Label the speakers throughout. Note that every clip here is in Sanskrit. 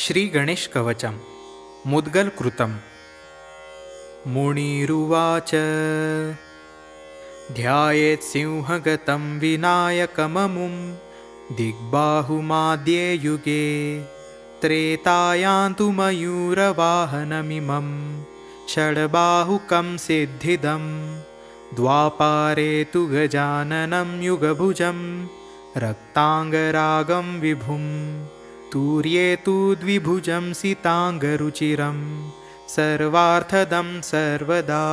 Speaker 1: श्रीगणेशकवचं मुद्गलकृतं। मुनिरुवाच ध्यायेत् सिंहगतं विनायकममुं दिग्बाहुमाद्ये युगे त्रेतायां तु मयूरवाहनमिमं षड्बाहुकं सिद्धिदं द्वापारे तु गजाननं युगभुजं रक्ताङ्गरागं विभुं तूर्ये तु द्विभुजं सिताङ्गरुचिरं सर्वार्थदं सर्वदा।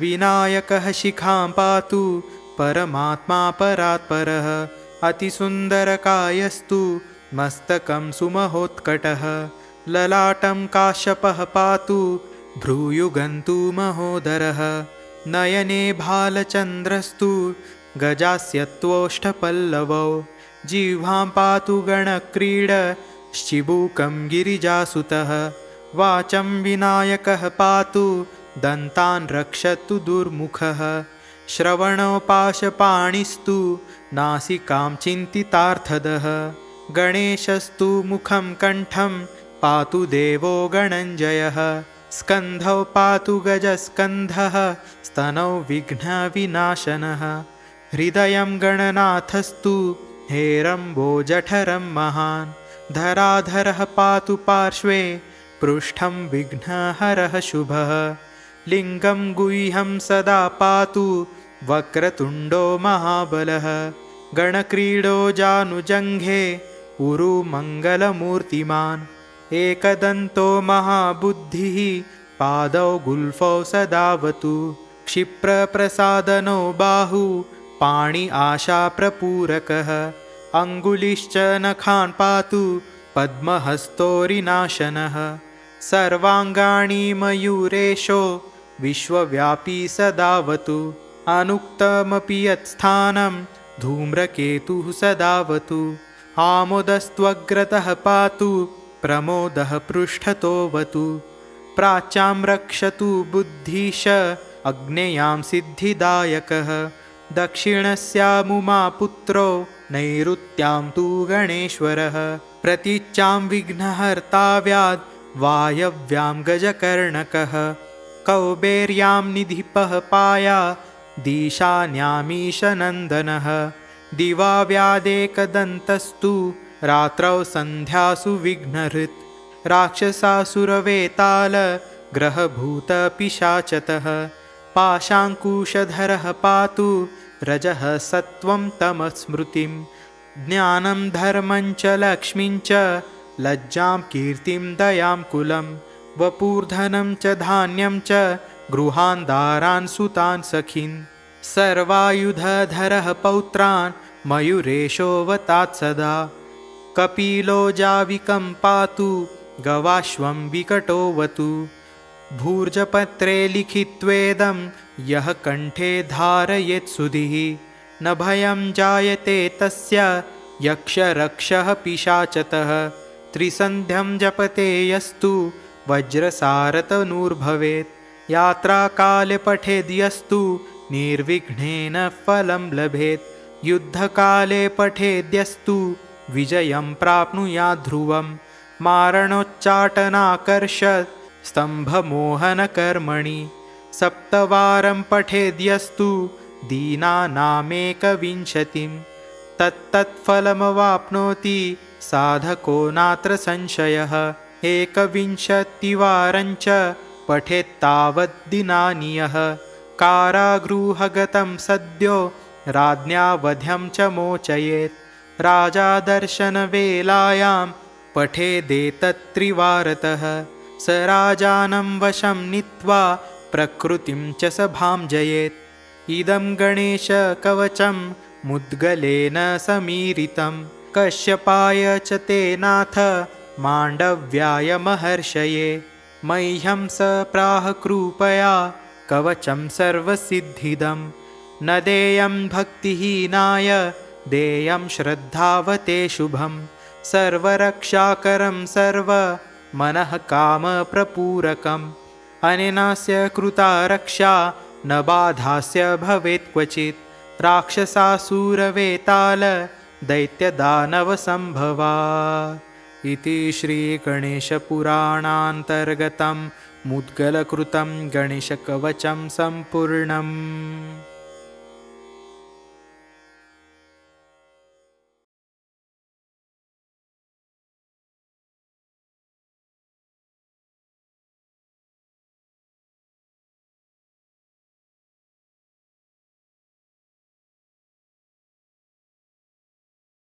Speaker 1: विनायकः शिखां पातु परमात्मा परात्परः अतिसुन्दरकायस्तु मस्तकं सुमहोत्कटः ललाटं काश्यपः पातु भ्रूयुगन्तु महोदरः नयने भालचन्द्रस्तु गजास्यत्वोष्ठपल्लवौ जिह्वां पातु गणक्रीडश्चिबूकं गिरिजासुतः वाचं विनायकः पातु दन्तान् रक्षतु दुर्मुखः श्रवणो पाशपाणिस्तु नासिकां चिन्तितार्थदः गणेशस्तु मुखं कण्ठं पातु देवो गणञ्जयः स्कन्धौ पातु गजस्कन्धः स्तनौ विघ्नविनाशनः हृदयं गणनाथस्तु हेरम्बो जठरं महान् धराधरः पातु पार्श्वे पृष्ठं विघ्नहरः शुभः लिङ्गं गुह्यं सदा पातु वक्रतुण्डो महाबलः गणक्रीडो जानुजङ्घे उरु मङ्गलमूर्तिमान् एकदन्तो महाबुद्धिः पादौ गुल्फौ सदावतु क्षिप्रप्रसादनो बाहु पाणि आशाप्रपूरकः अङ्गुलिश्च नखान् पातु पद्महस्तोरिनाशनः सर्वाङ्गाणि मयूरेशो विश्वव्यापी सदावतु अनुक्तमपि यत्स्थानं धूम्रकेतुः सदावतु आमोदस्त्वग्रतः पातु प्रमोदः पृष्ठतोऽवतु प्राच्यां रक्षतु बुद्धिश अग्नेयां सिद्धिदायकः दक्षिणस्यामुमापुत्रो नैऋत्यां तु गणेश्वरः प्रतीच्यां विघ्नहर्ताव्याद् वायव्यां गजकर्णकः कौबेर्यां निधिपः पाया दीशान्यामीशनन्दनः दिवा व्यादेकदन्तस्तु रात्रौ सन्ध्यासु विघ्नहृत् राक्षसासुरवेताल ग्रहभूतपिशाचतः पाशाङ्कुशधरः पातु रजः सत्वं तमः स्मृतिं ज्ञानं धर्मं च लक्ष्मीं च लज्जां कीर्तिं दयां कुलं वपूर्धनं च धान्यं च गृहान् दारान् सुतान् सखीन् सर्वायुधधरः पौत्रान् मयूरेशोऽवतात् सदा कपिलो जाविकं पातु गवाश्वं विकटोऽवतु भूर्जपत्रे लिखित्वेदं यः कण्ठे धारयेत् सुधिः न भयं जायते तस्य यक्षरक्षः पिशाचतः त्रिसन्ध्यं जपते यस्तु वज्रसारतनुर्भवेत् यात्राकाले पठेद्यस्तु निर्विघ्नेन फलं लभेत् युद्धकाले पठेद्यस्तु विजयं प्राप्नुयात् ध्रुवं मारणोच्चाटनाकर्षत् स्तम्भमोहनकर्मणि सप्तवारं पठेद्यस्तु दीनानामेकविंशतिं तत्तत्फलमवाप्नोति साधको नात्र संशयः एकविंशतिवारञ्च पठेत्तावत् दिनानि यः कारागृहगतं सद्यो राज्ञा वध्यं च मोचयेत् राजादर्शनवेलायां पठेदेतत्त्रिवारतः स राजानं वशं नीत्वा प्रकृतिं च सभां जयेत् इदं गणेशकवचं मुद्गलेन समीरितं कश्यपाय च ते नाथ माण्डव्याय महर्षये मह्यं स प्राह कृपया कवचं सर्वसिद्धिदं न देयं भक्तिहीनाय देयं श्रद्धावते शुभं सर्वरक्षाकरं सर्वमनः कामप्रपूरकम् अनेनास्य कृता रक्षा न बाधास्य भवेत् क्वचित् राक्षसासुरवेताल दैत्यदानवसम्भवा इति श्रीगणेशपुराणान्तर्गतं मुद्गलकृतं गणेशकवचं सम्पूर्णम्।